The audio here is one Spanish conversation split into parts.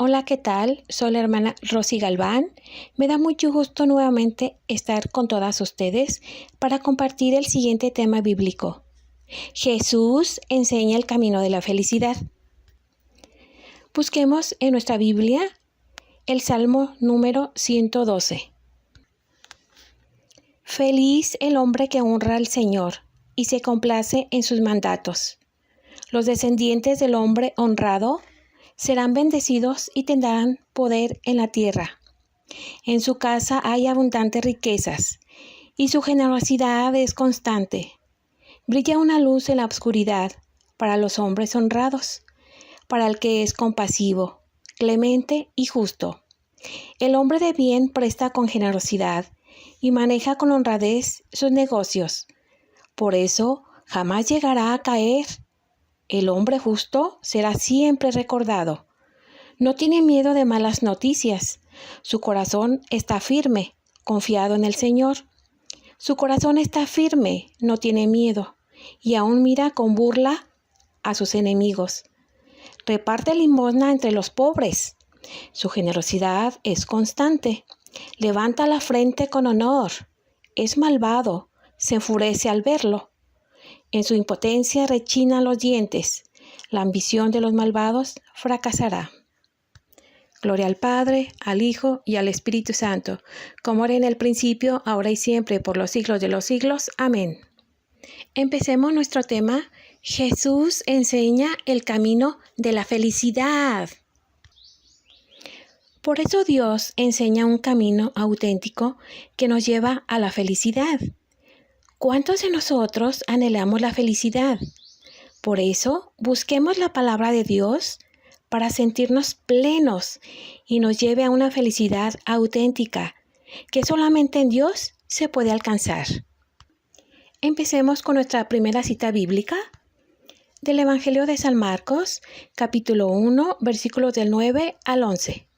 Hola, ¿qué tal? Soy la hermana Rosy Galván. Me da mucho gusto nuevamente estar con todas ustedes para compartir el siguiente tema bíblico. Jesús enseña el camino de la felicidad. Busquemos en nuestra Biblia el Salmo número 112. Feliz el hombre que honra al Señor y se complace en sus mandatos. Los descendientes del hombre honrado serán bendecidos y tendrán poder en la tierra. En su casa hay abundantes riquezas, y su generosidad es constante. Brilla una luz en la oscuridad para los hombres honrados, para el que es compasivo, clemente y justo. El hombre de bien presta con generosidad y maneja con honradez sus negocios. Por eso jamás llegará a caer. El hombre justo será siempre recordado. No tiene miedo de malas noticias. Su corazón está firme, confiado en el Señor. Su corazón está firme, no tiene miedo, y aún mira con burla a sus enemigos. Reparte limosna entre los pobres. Su generosidad es constante. Levanta la frente con honor. Es malvado, se enfurece al verlo. En su impotencia rechinan los dientes. La ambición de los malvados fracasará. Gloria al Padre, al Hijo y al Espíritu Santo, como era en el principio, ahora y siempre, por los siglos de los siglos. Amén. Empecemos nuestro tema. Jesús enseña el camino de la felicidad. Por eso Dios enseña un camino auténtico que nos lleva a la felicidad. ¿Cuántos de nosotros anhelamos la felicidad? Por eso, busquemos la palabra de Dios para sentirnos plenos y nos lleve a una felicidad auténtica que solamente en Dios se puede alcanzar. Empecemos con nuestra primera cita bíblica del Evangelio de San Marcos, capítulo 1, versículos del 9 al 11.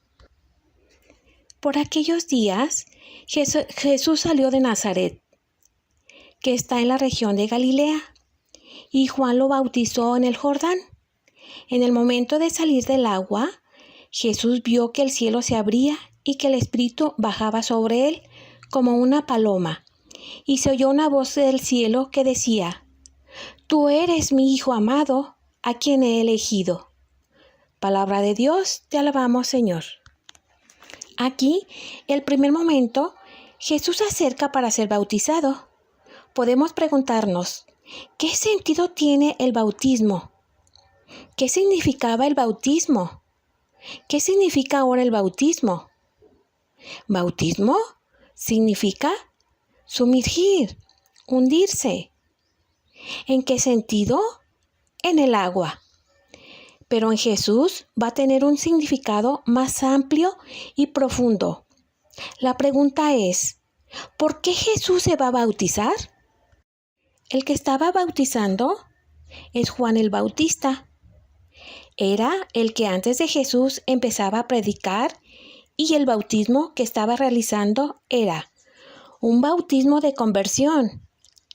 Por aquellos días, Jesús salió de Nazaret, que está en la región de Galilea, y Juan lo bautizó en el Jordán. En el momento de salir del agua, Jesús vio que el cielo se abría y que el Espíritu bajaba sobre él como una paloma, y se oyó una voz del cielo que decía: «Tú eres mi Hijo amado, a quien he elegido». Palabra de Dios, te alabamos, Señor. Aquí, el primer momento, Jesús se acerca para ser bautizado. Podemos preguntarnos, ¿qué sentido tiene el bautismo? ¿Qué significaba el bautismo? ¿Qué significa ahora el bautismo? Bautismo significa sumergir, hundirse. ¿En qué sentido? En el agua. Pero en Jesús va a tener un significado más amplio y profundo. La pregunta es, ¿por qué Jesús se va a bautizar? El que estaba bautizando es Juan el Bautista. Era el que antes de Jesús empezaba a predicar, y el bautismo que estaba realizando era un bautismo de conversión,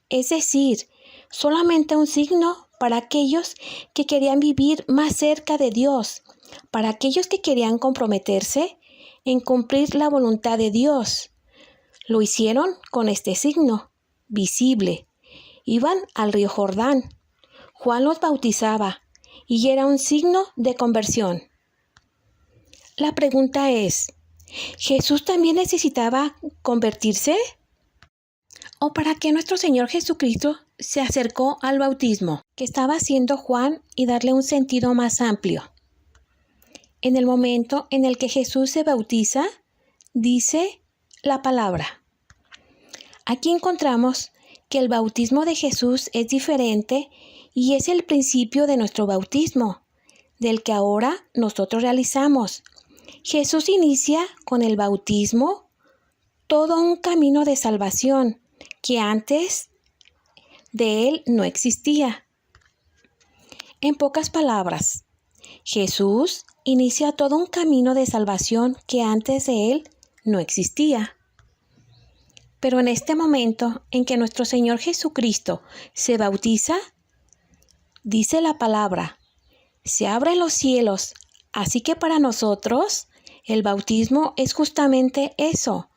es decir, solamente un signo para aquellos que querían vivir más cerca de Dios, para aquellos que querían comprometerse en cumplir la voluntad de Dios. Lo hicieron con este signo visible. Iban al río Jordán. Juan los bautizaba y era un signo de conversión. La pregunta es, ¿Jesús también necesitaba convertirse? ¿O para qué nuestro Señor Jesucristo se acercó al bautismo que estaba haciendo Juan y darle un sentido más amplio? En el momento en el que Jesús se bautiza, dice la palabra. Aquí encontramos que el bautismo de Jesús es diferente y es el principio de nuestro bautismo, del que ahora nosotros realizamos. Jesús inicia con el bautismo todo un camino de salvación que antes de él no existía. En pocas palabras, Jesús inicia todo un camino de salvación que antes de él no existía. Pero en este momento en que nuestro Señor Jesucristo se bautiza, dice la palabra, se abren los cielos Así que para nosotros, el bautismo es justamente eso,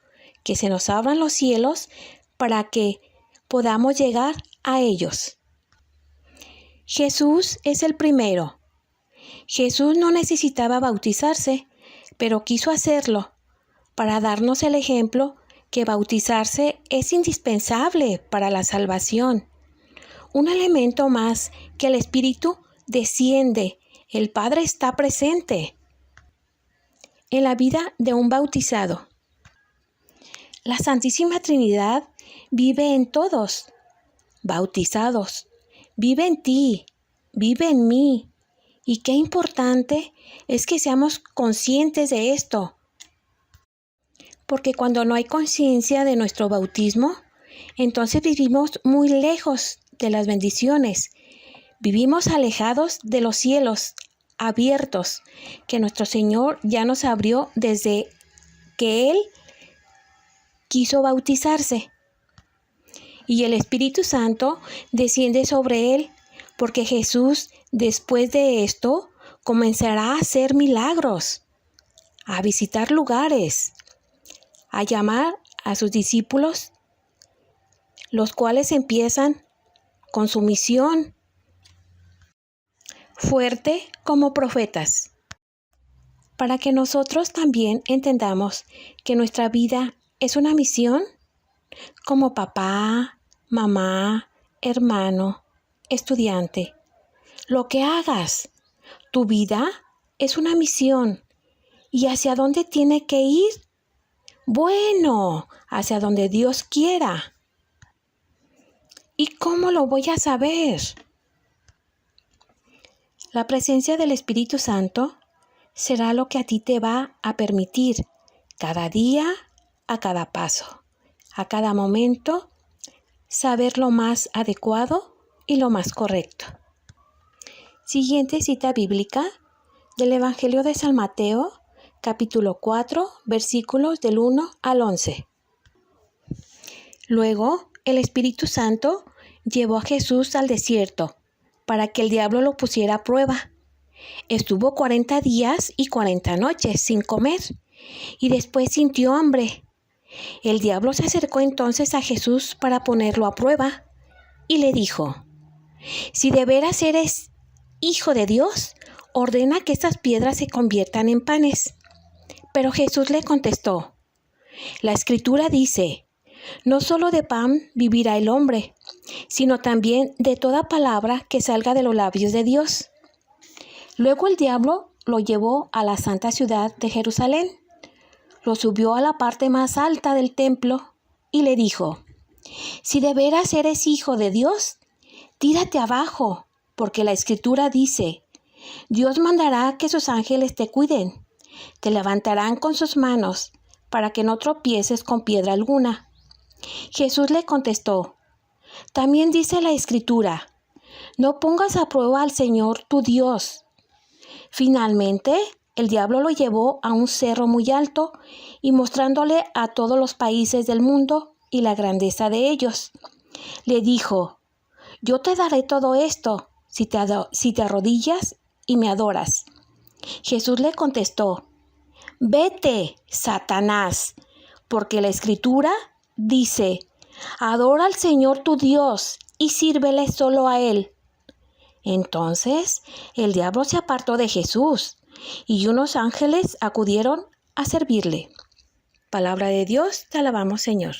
que se nos abran los cielos para que podamos llegar a ellos. Jesús es el primero. Jesús no necesitaba bautizarse, pero quiso hacerlo para darnos el ejemplo que bautizarse es indispensable para la salvación. Un elemento más que el Espíritu desciende, el Padre está presente en la vida de un bautizado. La Santísima Trinidad vive en todos, bautizados, vive en ti, vive en mí. Y qué importante es que seamos conscientes de esto. Porque cuando no hay conciencia de nuestro bautismo, entonces vivimos muy lejos de las bendiciones. Vivimos alejados de los cielos abiertos que nuestro Señor ya nos abrió desde que Él quiso bautizarse. Y el Espíritu Santo desciende sobre Él, porque Jesús, después de esto, comenzará a hacer milagros, a visitar lugares, a llamar a sus discípulos, los cuales empiezan con su misión fuerte como profetas, para que nosotros también entendamos que nuestra vida es una misión como papá, mamá, hermano, estudiante. Lo que hagas, tu vida es una misión. ¿Y hacia dónde tiene que ir? Bueno, hacia donde Dios quiera. ¿Y cómo lo voy a saber? La presencia del Espíritu Santo será lo que a ti te va a permitir cada día, a cada paso, a cada momento, saber lo más adecuado y lo más correcto. Siguiente cita bíblica del Evangelio de San Mateo, capítulo 4, versículos del 1 al 11. Luego, el Espíritu Santo llevó a Jesús al desierto para que el diablo lo pusiera a prueba. Estuvo 40 días y 40 noches sin comer y después sintió hambre. El diablo se acercó entonces a Jesús para ponerlo a prueba y le dijo: «Si de veras eres Hijo de Dios, ordena que estas piedras se conviertan en panes». Pero Jesús le contestó: «La Escritura dice, no solo de pan vivirá el hombre, sino también de toda palabra que salga de los labios de Dios». Luego el diablo lo llevó a la santa ciudad de Jerusalén, lo subió a la parte más alta del templo y le dijo: «Si de veras eres Hijo de Dios, tírate abajo, porque la Escritura dice, Dios mandará que sus ángeles te cuiden, te levantarán con sus manos para que no tropieces con piedra alguna». Jesús le contestó: «También dice la Escritura, no pongas a prueba al Señor tu Dios». Finalmente, el diablo lo llevó a un cerro muy alto y mostrándole a todos los países del mundo y la grandeza de ellos, le dijo: «Yo te daré todo esto si te arrodillas y me adoras». Jesús le contestó: «Vete, Satanás, porque la Escritura dice, adora al Señor tu Dios y sírvele solo a Él». Entonces el diablo se apartó de Jesús y unos ángeles acudieron a servirle. Palabra de Dios, te alabamos, Señor.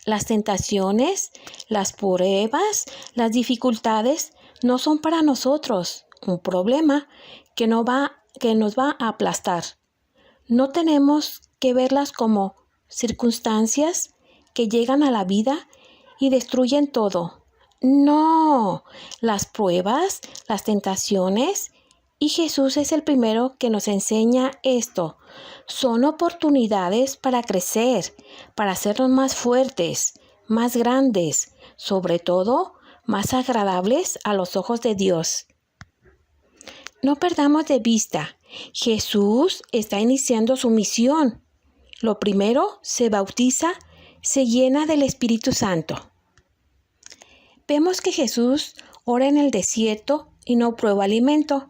Las tentaciones, las pruebas, las dificultades no son para nosotros un problema que nos va a aplastar. No tenemos que verlas como circunstancias que llegan a la vida y destruyen todo. No, las pruebas, las tentaciones, y Jesús es el primero que nos enseña esto. Son oportunidades para crecer, para hacernos más fuertes, más grandes, sobre todo más agradables a los ojos de Dios. No perdamos de vista, Jesús está iniciando su misión. Lo primero, se bautiza, se llena del Espíritu Santo. Vemos que Jesús ora en el desierto y no prueba alimento.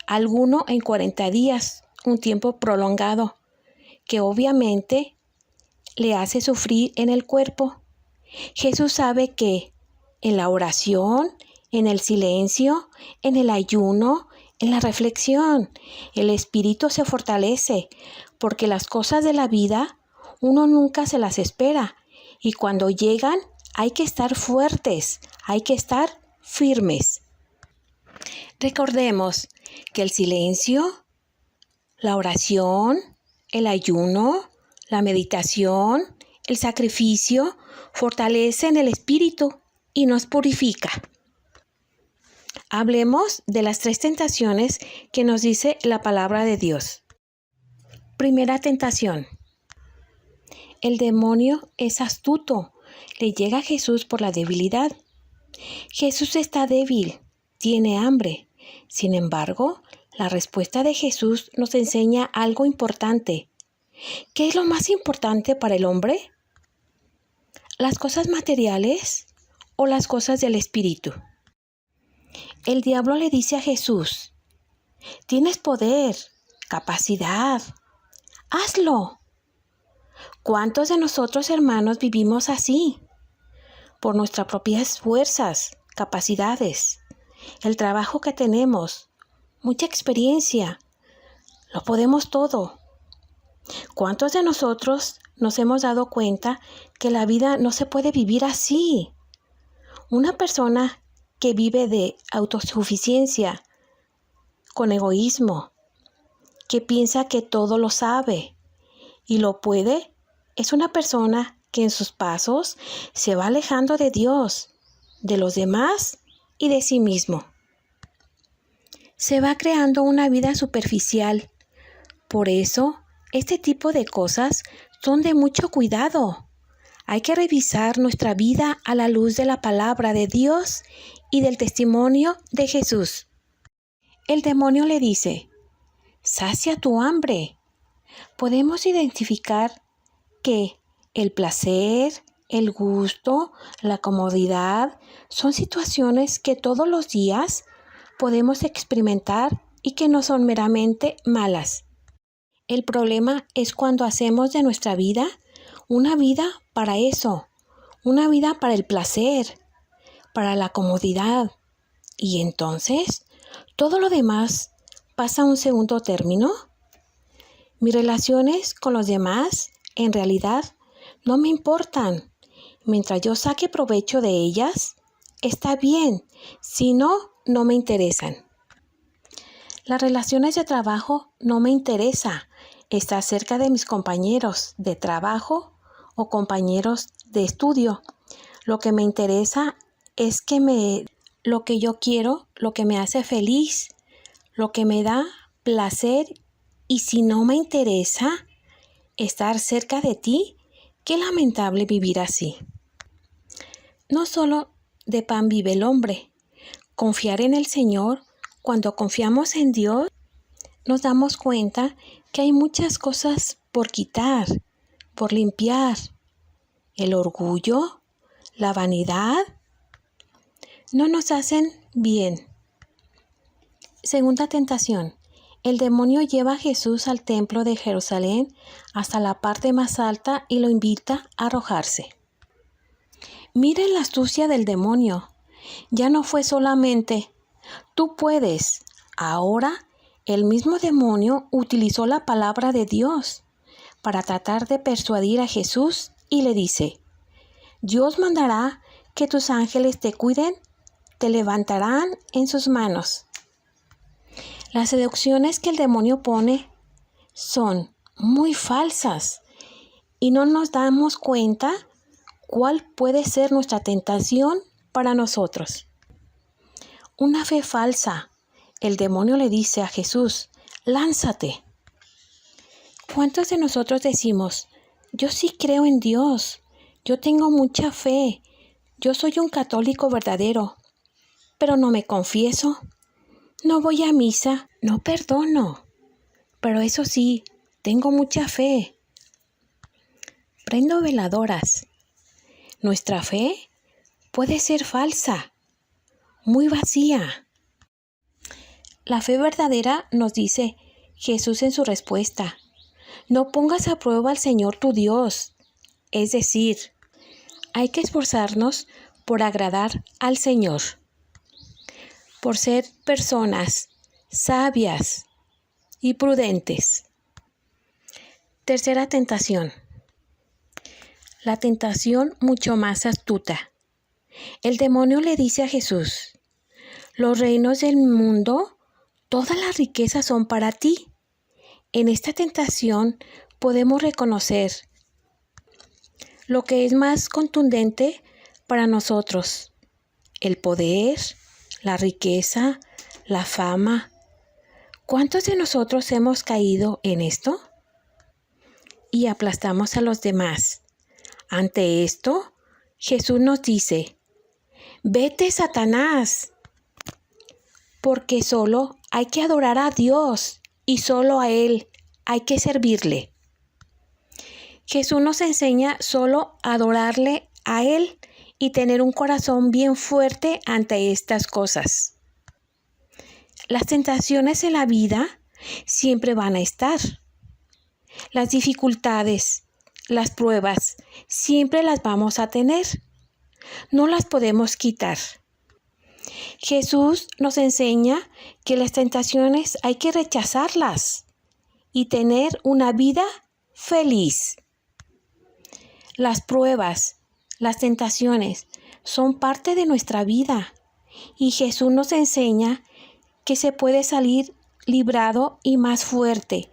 alguno en 40 días, un tiempo prolongado, que obviamente le hace sufrir en el cuerpo. Jesús sabe que en la oración, en el silencio, en el ayuno, en la reflexión, el espíritu se fortalece, porque las cosas de la vida uno nunca se las espera, y cuando llegan hay que estar fuertes, hay que estar firmes. Recordemos que el silencio, la oración, el ayuno, la meditación, el sacrificio fortalecen el espíritu y nos purifica. Hablemos de las 3 tentaciones que nos dice la palabra de Dios. Primera tentación. El demonio es astuto. Le llega a Jesús por la debilidad. Jesús está débil, tiene hambre. Sin embargo, la respuesta de Jesús nos enseña algo importante. ¿Qué es lo más importante para el hombre? ¿Las cosas materiales o las cosas del espíritu? El diablo le dice a Jesús: tienes poder, capacidad, hazlo. ¿Cuántos de nosotros, hermanos, vivimos así? Por nuestras propias fuerzas, capacidades, el trabajo que tenemos, mucha experiencia, lo podemos todo. ¿Cuántos de nosotros nos hemos dado cuenta que la vida no se puede vivir así? Una persona que vive de autosuficiencia, con egoísmo, que piensa que todo lo sabe y lo puede, es una persona que en sus pasos se va alejando de Dios, de los demás y de sí mismo. Se va creando una vida superficial. Por eso, este tipo de cosas son de mucho cuidado. Hay que revisar nuestra vida a la luz de la palabra de Dios y del testimonio de Jesús. El demonio le dice: sacia tu hambre. Podemos identificar que el placer, el gusto, la comodidad son situaciones que todos los días podemos experimentar y que no son meramente malas. El problema es cuando hacemos de nuestra vida una vida para eso, una vida para el placer, para la comodidad. Y entonces, todo lo demás pasa a un segundo término. Mis relaciones con los demás, en realidad, no me importan. Mientras yo saque provecho de ellas, está bien. Si no, no me interesan. Las relaciones de trabajo no me interesa. Estar cerca de mis compañeros de trabajo o compañeros de estudio. Lo que me interesa es lo que yo quiero, lo que me hace feliz, lo que me da placer. Y si no me interesa estar cerca de ti, qué lamentable vivir así. No solo de pan vive el hombre. Confiar en el Señor, cuando confiamos en Dios, nos damos cuenta que hay muchas cosas por quitar, por limpiar. El orgullo, la vanidad, no nos hacen bien. Segunda tentación. El demonio lleva a Jesús al templo de Jerusalén hasta la parte más alta y lo invita a arrojarse. Miren la astucia del demonio. Ya no fue solamente tú puedes. Ahora el mismo demonio utilizó la palabra de Dios para tratar de persuadir a Jesús y le dice: Dios mandará que tus ángeles te cuiden, te levantarán en sus manos. Las seducciones que el demonio pone son muy falsas y no nos damos cuenta cuál puede ser nuestra tentación para nosotros. Una fe falsa. El demonio le dice a Jesús: lánzate. ¿Cuántos de nosotros decimos: yo sí creo en Dios, yo tengo mucha fe, yo soy un católico verdadero, pero no me confieso? No voy a misa, no perdono, pero eso sí, tengo mucha fe. Prendo veladoras. Nuestra fe puede ser falsa, muy vacía. La fe verdadera nos dice Jesús en su respuesta: no pongas a prueba al Señor tu Dios. Es decir, hay que esforzarnos por agradar al Señor, por ser personas sabias y prudentes. Tercera tentación. La tentación mucho más astuta. El demonio le dice a Jesús: los reinos del mundo, todas las riquezas son para ti. En esta tentación podemos reconocer lo que es más contundente para nosotros: el poder, la riqueza, la fama. ¿Cuántos de nosotros hemos caído en esto? Y aplastamos a los demás. Ante esto, Jesús nos dice: vete, Satanás, porque solo hay que adorar a Dios y solo a Él hay que servirle. Jesús nos enseña solo a adorarle a Él y tener un corazón bien fuerte ante estas cosas. Las tentaciones en la vida siempre van a estar. Las dificultades, las pruebas, siempre las vamos a tener. No las podemos quitar. Jesús nos enseña que las tentaciones hay que rechazarlas y tener una vida feliz. Las pruebas, las tentaciones son parte de nuestra vida y Jesús nos enseña que se puede salir librado y más fuerte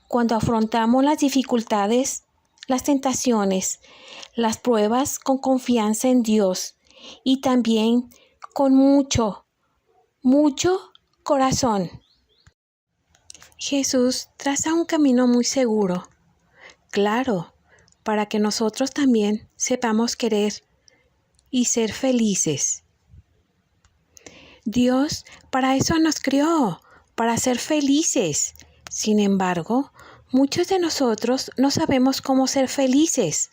cuando afrontamos las dificultades, las tentaciones, las pruebas con confianza en Dios y también con mucho corazón. Jesús traza un camino muy seguro, claro, para que nosotros también sepamos querer y ser felices. Dios para eso nos creó, para ser felices. Sin embargo, muchos de nosotros no sabemos cómo ser felices.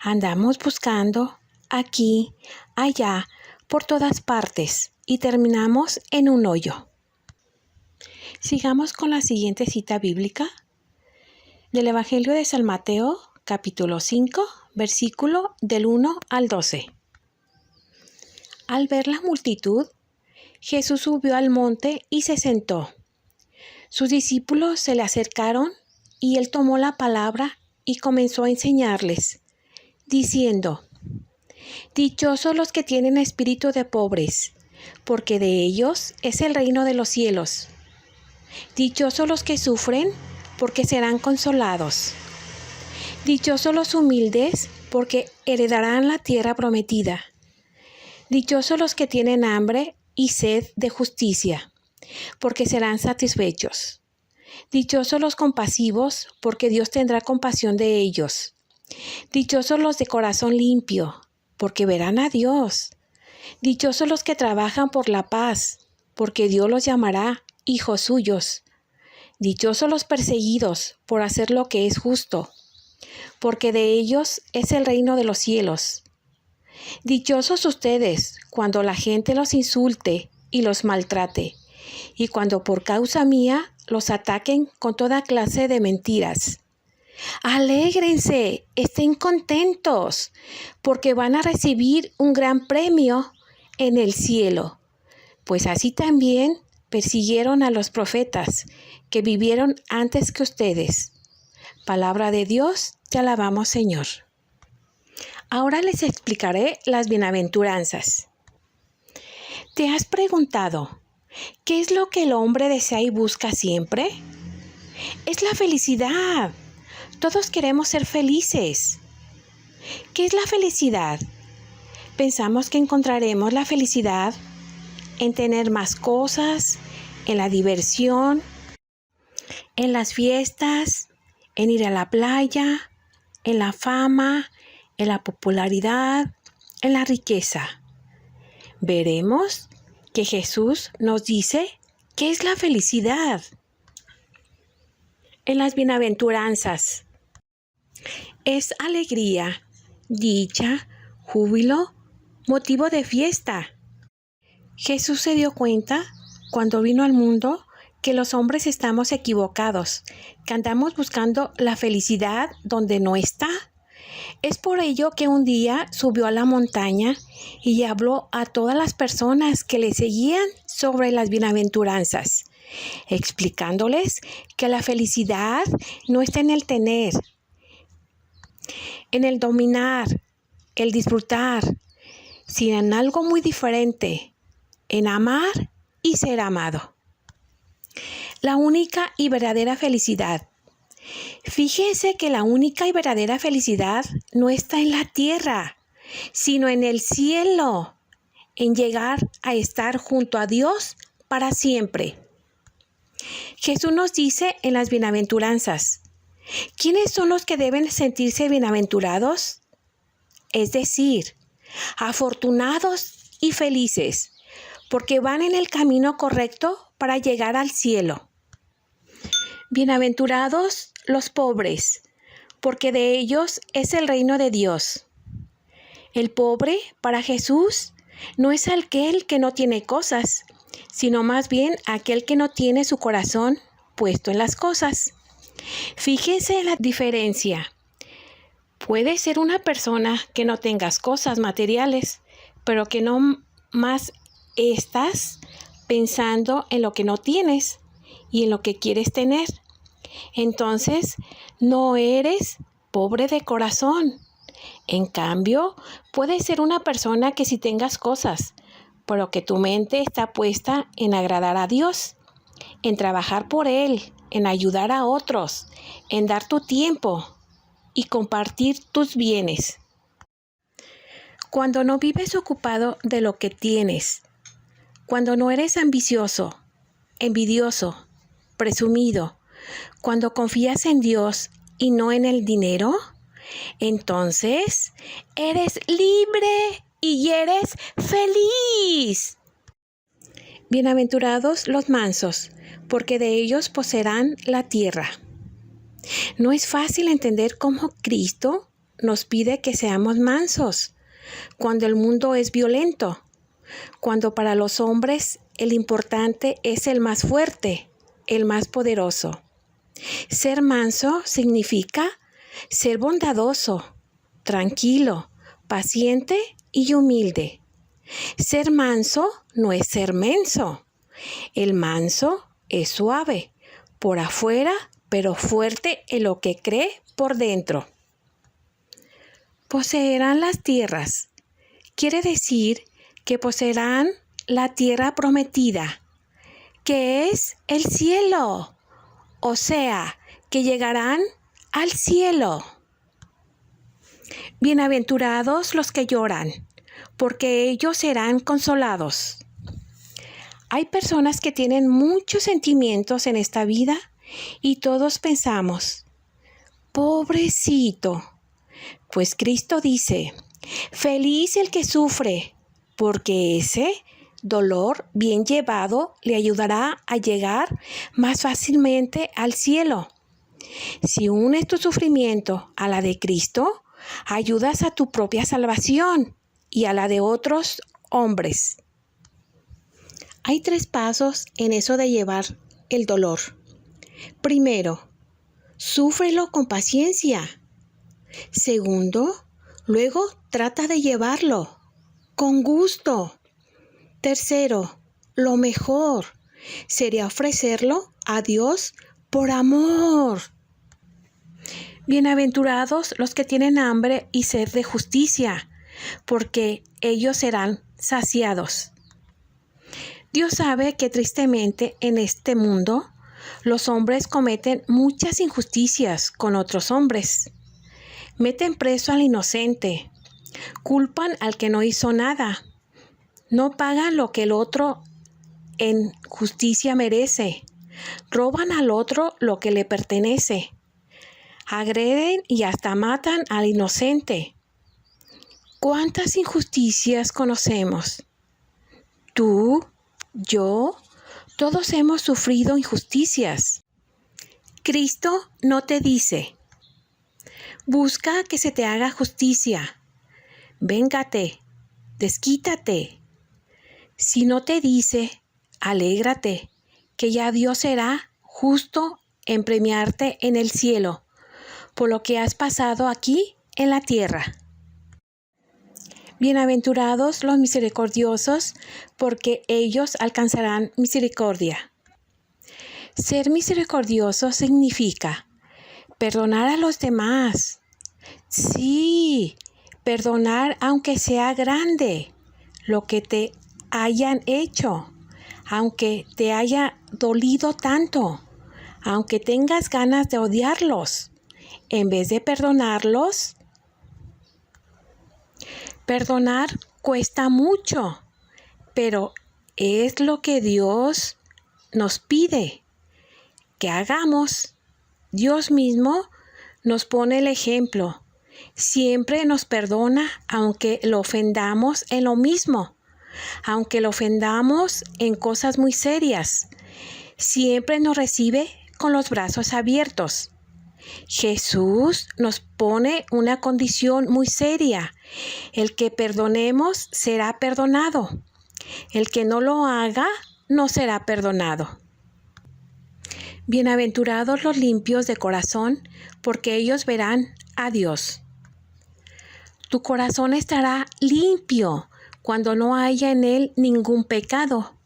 Andamos buscando aquí, allá, por todas partes y terminamos en un hoyo. Sigamos con la siguiente cita bíblica del Evangelio de San Mateo, capítulo 5, versículo del 1 al 12. Al ver la multitud, Jesús subió al monte y se sentó. Sus discípulos se le acercaron y él tomó la palabra y comenzó a enseñarles, diciendo: dichosos los que tienen espíritu de pobres, porque de ellos es el reino de los cielos. Dichosos los que sufren, porque serán consolados. Dichosos los humildes, porque heredarán la tierra prometida. Dichosos los que tienen hambre y sed de justicia, porque serán satisfechos. Dichosos los compasivos, porque Dios tendrá compasión de ellos. Dichosos los de corazón limpio, porque verán a Dios. Dichosos los que trabajan por la paz, porque Dios los llamará hijos suyos. Dichosos los perseguidos por hacer lo que es justo, porque de ellos es el reino de los cielos. Dichosos ustedes cuando la gente los insulte y los maltrate, y cuando por causa mía los ataquen con toda clase de mentiras. Alégrense, estén contentos, porque van a recibir un gran premio en el cielo, pues así también persiguieron a los profetas que vivieron antes que ustedes. Palabra de Dios, te alabamos, Señor. Ahora les explicaré las bienaventuranzas. ¿Te has preguntado qué es lo que el hombre desea y busca siempre? Es la felicidad. Todos queremos ser felices. ¿Qué es la felicidad? Pensamos que encontraremos la felicidad en tener más cosas, en la diversión, en las fiestas, en ir a la playa, en la fama, en la popularidad, en la riqueza. Veremos que Jesús nos dice qué es la felicidad. En las bienaventuranzas es alegría, dicha, júbilo, motivo de fiesta. Jesús se dio cuenta cuando vino al mundo que los hombres estamos equivocados, que andamos buscando la felicidad donde no está. Es por ello que un día subió a la montaña y habló a todas las personas que le seguían sobre las bienaventuranzas, explicándoles que la felicidad no está en el tener, en el dominar, el disfrutar, sino en algo muy diferente, en amar y ser amado. La única y verdadera felicidad. Fíjense que la única y verdadera felicidad no está en la tierra, sino en el cielo, en llegar a estar junto a Dios para siempre. Jesús nos dice en las bienaventuranzas, ¿quiénes son los que deben sentirse bienaventurados? Es decir, afortunados y felices, porque van en el camino correcto para llegar al cielo. Bienaventurados los pobres, porque de ellos es el reino de Dios. El pobre, para Jesús, no es aquel que no tiene cosas, sino más bien aquel que no tiene su corazón puesto en las cosas. Fíjense en la diferencia. Puede ser una persona que no tengas cosas materiales, pero que no más estás pensando en lo que no tienes y en lo que quieres tener. Entonces, no eres pobre de corazón. En cambio, puedes ser una persona que sí tengas cosas, pero que tu mente está puesta en agradar a Dios, en trabajar por Él, en ayudar a otros, en dar tu tiempo y compartir tus bienes. Cuando no vives ocupado de lo que tienes, cuando no eres ambicioso, envidioso, presumido, cuando confías en Dios y no en el dinero, entonces eres libre y eres feliz. Bienaventurados los mansos, porque de ellos poseerán la tierra. No es fácil entender cómo Cristo nos pide que seamos mansos, cuando el mundo es violento, cuando para los hombres el importante es el más fuerte, el más poderoso. Ser manso significa ser bondadoso, tranquilo, paciente y humilde. Ser manso no es ser menso. El manso es suave, por afuera, pero fuerte en lo que cree por dentro. Poseerán las tierras. Quiere decir que poseerán la tierra prometida, que es el cielo. O sea, que llegarán al cielo. Bienaventurados los que lloran, porque ellos serán consolados. Hay personas que tienen muchos sentimientos en esta vida y todos pensamos, pobrecito. Pues Cristo dice, feliz el que sufre, porque ese dolor bien llevado le ayudará a llegar más fácilmente al cielo. Si unes tu sufrimiento a la de Cristo, ayudas a tu propia salvación y a la de otros hombres. Hay 3 pasos en eso de llevar el dolor. Primero, súfrelo con paciencia. Segundo, luego trata de llevarlo con gusto. Tercero, lo mejor sería ofrecerlo a Dios por amor. Bienaventurados los que tienen hambre y sed de justicia, porque ellos serán saciados. Dios sabe que tristemente en este mundo los hombres cometen muchas injusticias con otros hombres. Meten preso al inocente, culpan al que no hizo nada, no pagan lo que el otro en justicia merece, roban al otro lo que le pertenece, agreden y hasta matan al inocente. ¿Cuántas injusticias conocemos? Tú, yo, todos hemos sufrido injusticias. Cristo no te dice, busca que se te haga justicia, véngate, desquítate. Si no te dice, alégrate que ya Dios será justo en premiarte en el cielo por lo que has pasado aquí en la tierra. Bienaventurados los misericordiosos, porque ellos alcanzarán misericordia. Ser misericordioso significa perdonar a los demás. Sí, perdonar aunque sea grande lo que te hayan hecho, aunque te haya dolido tanto, aunque tengas ganas de odiarlos. En vez de perdonarlos, perdonar cuesta mucho, pero es lo que Dios nos pide que hagamos. Dios mismo nos pone el ejemplo. Siempre nos perdona aunque lo ofendamos en lo mismo, aunque lo ofendamos en cosas muy serias. Siempre nos recibe con los brazos abiertos. Jesús nos pone una condición muy seria. El que perdonemos será perdonado. El que no lo haga no será perdonado. Bienaventurados los limpios de corazón, porque ellos verán a Dios. Tu corazón estará limpio cuando no haya en él ningún pecado.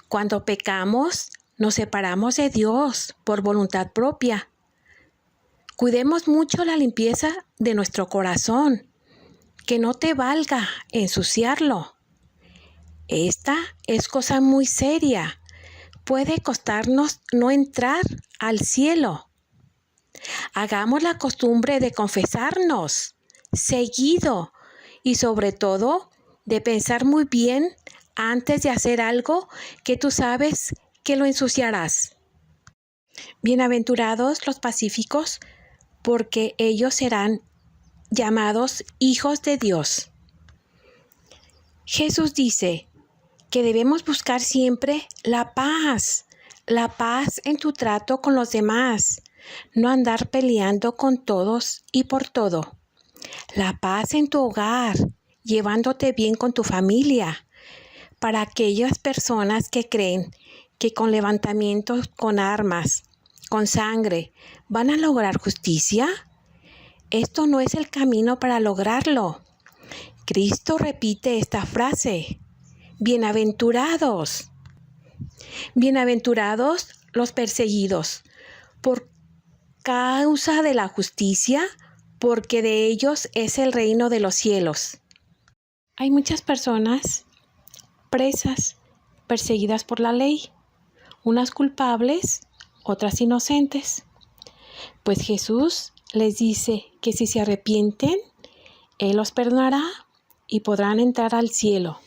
Cuando pecamos, nos separamos de Dios por voluntad propia. Cuidemos mucho la limpieza de nuestro corazón, que no te valga ensuciarlo. Esta es cosa muy seria. Puede costarnos no entrar al cielo. Hagamos la costumbre de confesarnos seguido y sobre todo de pensar muy bien antes de hacer algo que tú sabes que lo ensuciarás. Bienaventurados los pacíficos, porque ellos serán llamados hijos de Dios. Jesús dice que debemos buscar siempre la paz en tu trato con los demás, no andar peleando con todos y por todo. La paz en tu hogar, llevándote bien con tu familia. Para aquellas personas que creen que con levantamientos con armas, con sangre, van a lograr justicia, esto no es el camino para lograrlo. Cristo repite esta frase: bienaventurados. Bienaventurados los perseguidos por causa de la justicia, porque de ellos es el reino de los cielos. Hay muchas personas presas, perseguidas por la ley, unas culpables, otras inocentes. Pues Jesús les dice que si se arrepienten, Él los perdonará y podrán entrar al cielo.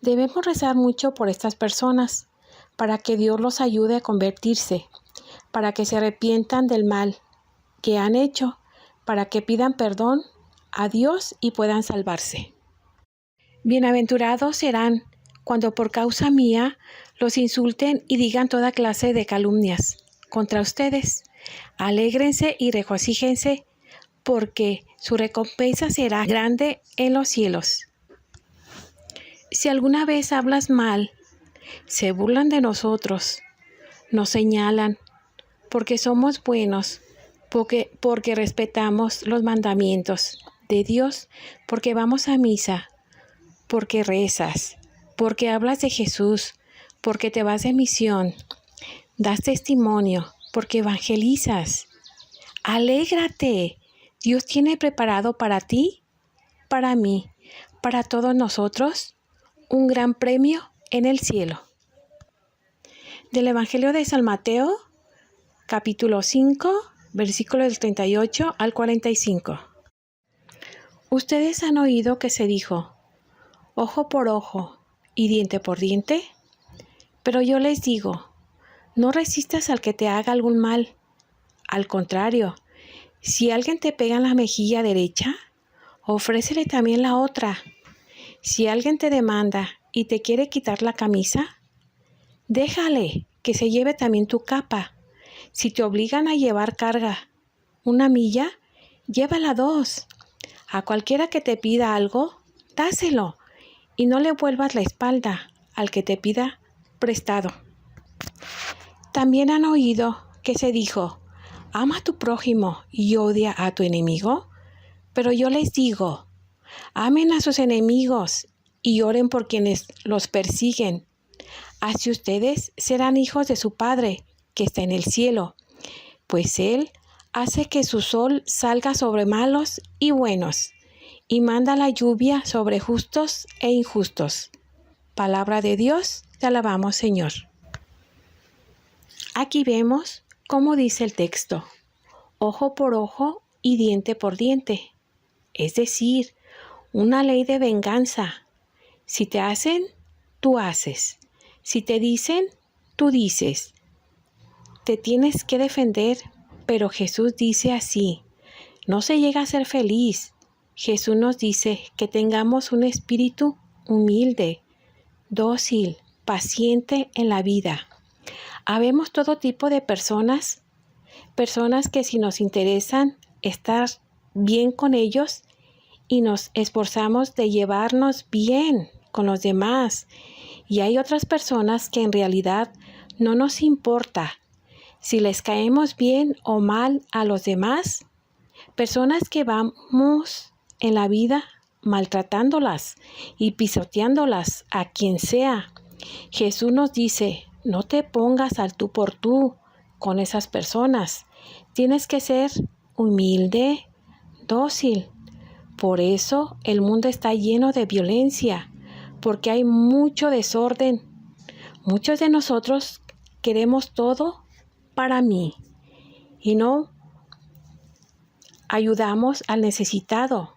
Debemos rezar mucho por estas personas, para que Dios los ayude a convertirse, para que se arrepientan del mal que han hecho, para que pidan perdón a Dios y puedan salvarse. Bienaventurados serán cuando por causa mía los insulten y digan toda clase de calumnias contra ustedes. Alégrense y regocíjense, porque su recompensa será grande en los cielos. Si alguna vez hablas mal, se burlan de nosotros, nos señalan, porque somos buenos, porque respetamos los mandamientos de Dios, porque vamos a misa, porque rezas, porque hablas de Jesús, porque te vas de misión, das testimonio, porque evangelizas. Alégrate. Dios tiene preparado para ti, para mí, para todos nosotros, un gran premio en el cielo. Del Evangelio de San Mateo, capítulo 5, versículos del 38 al 45. Ustedes han oído que se dijo: ojo por ojo y diente por diente. Pero yo les digo, no resistas al que te haga algún mal. Al contrario, si alguien te pega en la mejilla derecha, ofrécele también la otra. Si alguien te demanda y te quiere quitar la camisa, déjale que se lleve también tu capa. Si te obligan a llevar carga 1 milla, llévala 2. A cualquiera que te pida algo, dáselo y no le vuelvas la espalda al que te pida prestado. También han oído que se dijo, ama a tu prójimo y odia a tu enemigo. Pero yo les digo, amen a sus enemigos y oren por quienes los persiguen. Así ustedes serán hijos de su Padre, que está en el cielo, pues Él hace que su sol salga sobre malos y buenos, y manda la lluvia sobre justos e injustos. Palabra de Dios, te alabamos, Señor. Aquí vemos cómo dice el texto, ojo por ojo y diente por diente. Es decir, una ley de venganza. Si te hacen, tú haces. Si te dicen, tú dices. Te tienes que defender, pero Jesús dice así, no se llega a ser feliz. Jesús nos dice que tengamos un espíritu humilde, dócil, paciente en la vida. Habemos todo tipo de personas que si nos interesan estar bien con ellos y nos esforzamos de llevarnos bien con los demás. Y hay otras personas que en realidad no nos importa si les caemos bien o mal a los demás. Personas que vamos en la vida maltratándolas y pisoteándolas a quien sea. Jesús nos dice, no te pongas al tú por tú con esas personas. Tienes que ser humilde, dócil. Por eso el mundo está lleno de violencia, porque hay mucho desorden. Muchos de nosotros queremos todo para mí y no ayudamos al necesitado.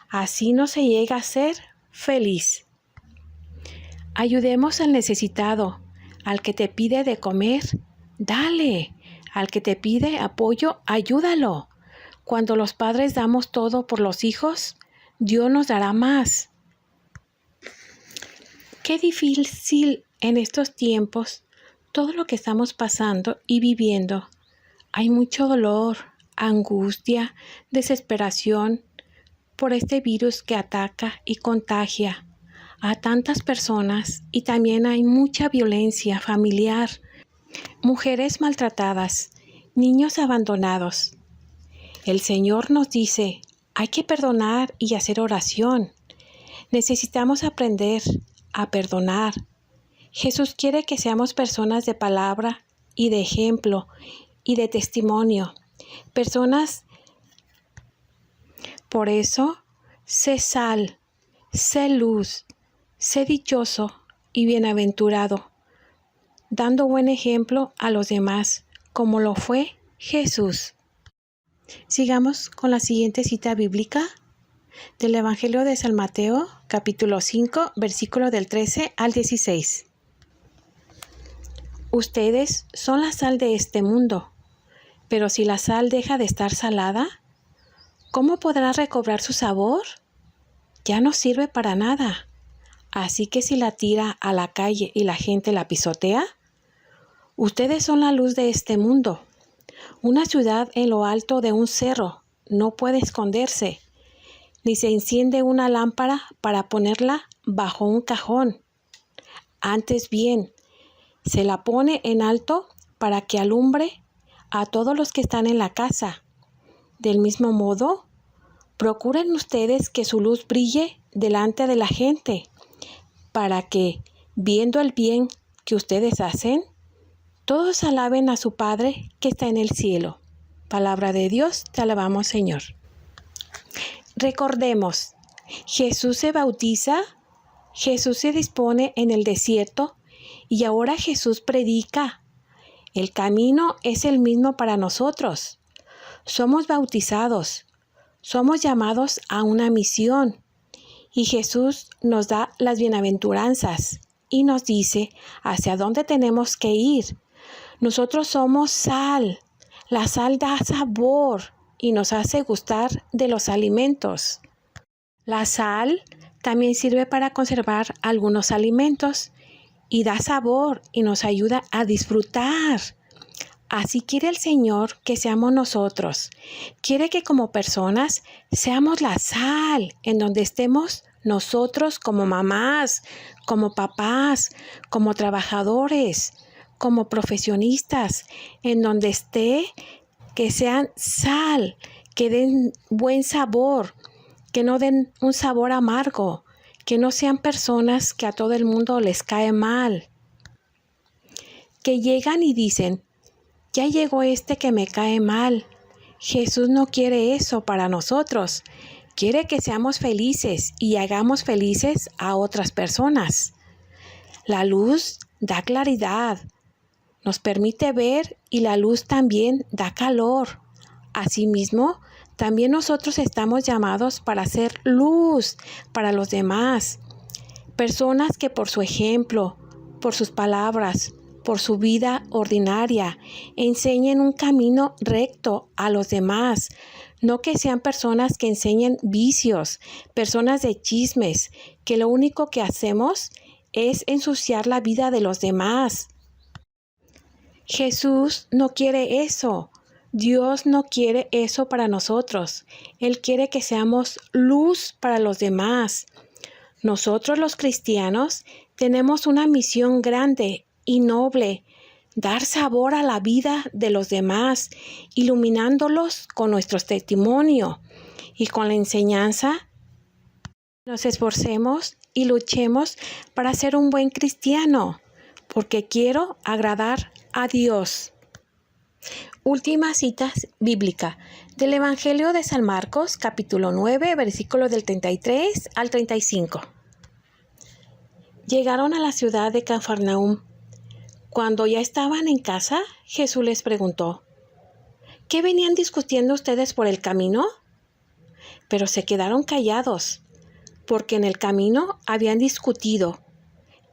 Así no se llega a ser feliz. Ayudemos al necesitado, al que te pide de comer, dale. Al que te pide apoyo, ayúdalo. Cuando los padres damos todo por los hijos, Dios nos dará más. Qué difícil en estos tiempos, todo lo que estamos pasando y viviendo. Hay mucho dolor, angustia, desesperación por este virus que ataca y contagia a tantas personas, y también hay mucha violencia familiar, mujeres maltratadas, niños abandonados. El Señor nos dice, hay que perdonar y hacer oración. Necesitamos aprender a perdonar. Jesús quiere que seamos personas de palabra y de ejemplo y de testimonio. Por eso, sé sal, sé luz, sé dichoso y bienaventurado, dando buen ejemplo a los demás, como lo fue Jesús. Sigamos con la siguiente cita bíblica del Evangelio de San Mateo, capítulo 5, versículo del 13 al 16. Ustedes son la sal de este mundo, pero si la sal deja de estar salada, ¿cómo podrá recobrar su sabor? Ya no sirve para nada. Así que si la tira a la calle y la gente la pisotea, ustedes son la luz de este mundo. Una ciudad en lo alto de un cerro no puede esconderse, ni se enciende una lámpara para ponerla bajo un cajón. Antes bien, se la pone en alto para que alumbre a todos los que están en la casa. Del mismo modo, procuren ustedes que su luz brille delante de la gente, para que, viendo el bien que ustedes hacen, todos alaben a su Padre que está en el cielo. Palabra de Dios, te alabamos, Señor. Recordemos, Jesús se bautiza, Jesús se dispone en el desierto y ahora Jesús predica. El camino es el mismo para nosotros. Somos bautizados, somos llamados a una misión y Jesús nos da las bienaventuranzas y nos dice hacia dónde tenemos que ir. Nosotros somos sal. La sal da sabor y nos hace gustar de los alimentos. La sal también sirve para conservar algunos alimentos y da sabor y nos ayuda a disfrutar. Así quiere el Señor que seamos nosotros. Quiere que como personas seamos la sal en donde estemos nosotros como mamás, como papás, como trabajadores, como profesionistas, en donde esté, que sean sal, que den buen sabor, que no den un sabor amargo, que no sean personas que a todo el mundo les cae mal, que llegan y dicen, ya llegó este que me cae mal. Jesús no quiere eso para nosotros. Quiere que seamos felices y hagamos felices a otras personas. La luz da claridad, nos permite ver y la luz también da calor. Asimismo, también nosotros estamos llamados para ser luz para los demás. Personas que por su ejemplo, por sus palabras, por su vida ordinaria, enseñen un camino recto a los demás. No que sean personas que enseñen vicios, personas de chismes, que lo único que hacemos es ensuciar la vida de los demás. Jesús no quiere eso. Dios no quiere eso para nosotros. Él quiere que seamos luz para los demás. Nosotros los cristianos tenemos una misión grande y noble, dar sabor a la vida de los demás, iluminándolos con nuestro testimonio y con la enseñanza. Nos esforcemos y luchemos para ser un buen cristiano, porque quiero agradar a Dios. Última cita bíblica del Evangelio de San Marcos, capítulo 9, versículos del 33 al 35. Llegaron a la ciudad de Cafarnaúm. Cuando ya estaban en casa, Jesús les preguntó, ¿qué venían discutiendo ustedes por el camino? Pero se quedaron callados, porque en el camino habían discutido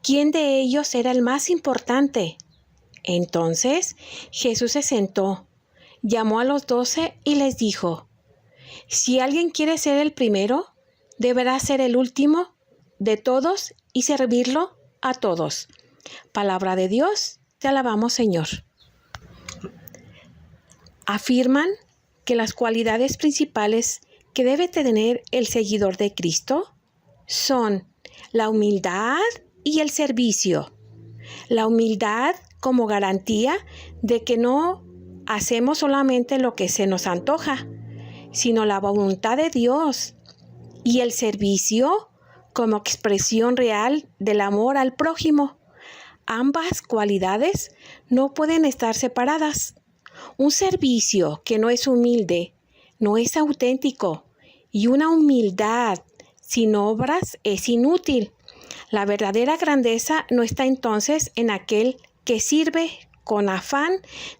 quién de ellos era el más importante. Entonces Jesús se sentó, llamó a los 12 y les dijo, si alguien quiere ser el primero, deberá ser el último de todos y servirlo a todos. Palabra de Dios, te alabamos, Señor. Afirman que las cualidades principales que debe tener el seguidor de Cristo son la humildad y el servicio. La humildad como garantía de que no hacemos solamente lo que se nos antoja, sino la voluntad de Dios. Y el servicio como expresión real del amor al prójimo. Ambas cualidades no pueden estar separadas. Un servicio que no es humilde, no es auténtico, y una humildad sin obras es inútil. La verdadera grandeza no está entonces en aquel que sirve con afán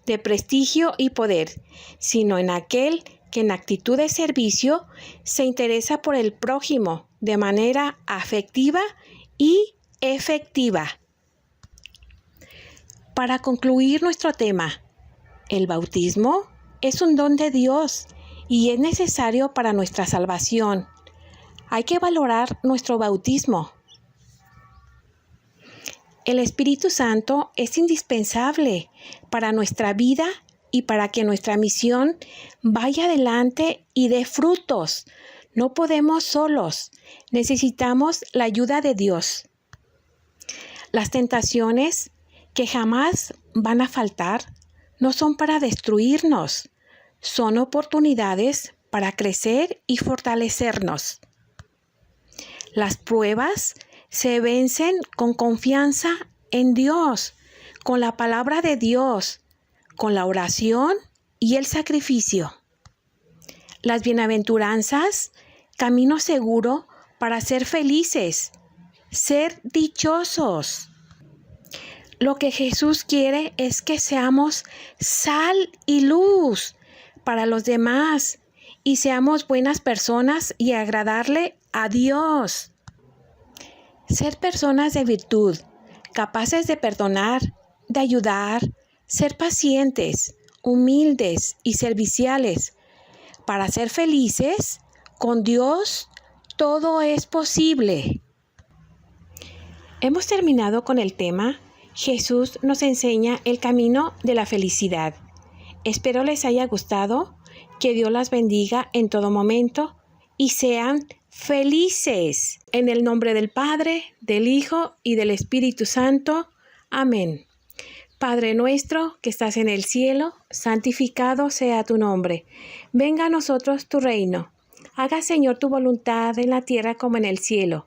de prestigio y poder, sino en aquel que en actitud de servicio se interesa por el prójimo de manera afectiva y efectiva. Para concluir nuestro tema, el bautismo es un don de Dios y es necesario para nuestra salvación. Hay que valorar nuestro bautismo. El Espíritu Santo es indispensable para nuestra vida y para que nuestra misión vaya adelante y dé frutos. No podemos solos, necesitamos la ayuda de Dios. Las tentaciones que jamás van a faltar no son para destruirnos, son oportunidades para crecer y fortalecernos. Las pruebas se vencen con confianza en Dios, con la palabra de Dios, con la oración y el sacrificio. Las bienaventuranzas, camino seguro para ser felices, ser dichosos. Lo que Jesús quiere es que seamos sal y luz para los demás y seamos buenas personas y agradarle a Dios. Ser personas de virtud, capaces de perdonar, de ayudar, ser pacientes, humildes y serviciales. Para ser felices, con Dios todo es posible. Hemos terminado con el tema Jesús nos enseña el camino de la felicidad. Espero les haya gustado, que Dios las bendiga en todo momento y sean felices. En el nombre del Padre, del Hijo y del Espíritu Santo. Amén. Padre nuestro que estás en el cielo, santificado sea tu nombre. Venga a nosotros tu reino. Haga, Señor, tu voluntad en la tierra como en el cielo.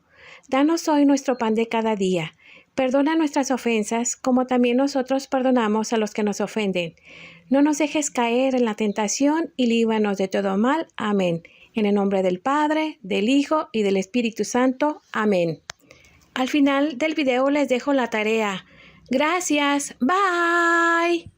Danos hoy nuestro pan de cada día. Perdona nuestras ofensas, como también nosotros perdonamos a los que nos ofenden. No nos dejes caer en la tentación y líbranos de todo mal. Amén. En el nombre del Padre, del Hijo y del Espíritu Santo. Amén. Al final del video les dejo la tarea. Gracias. Bye.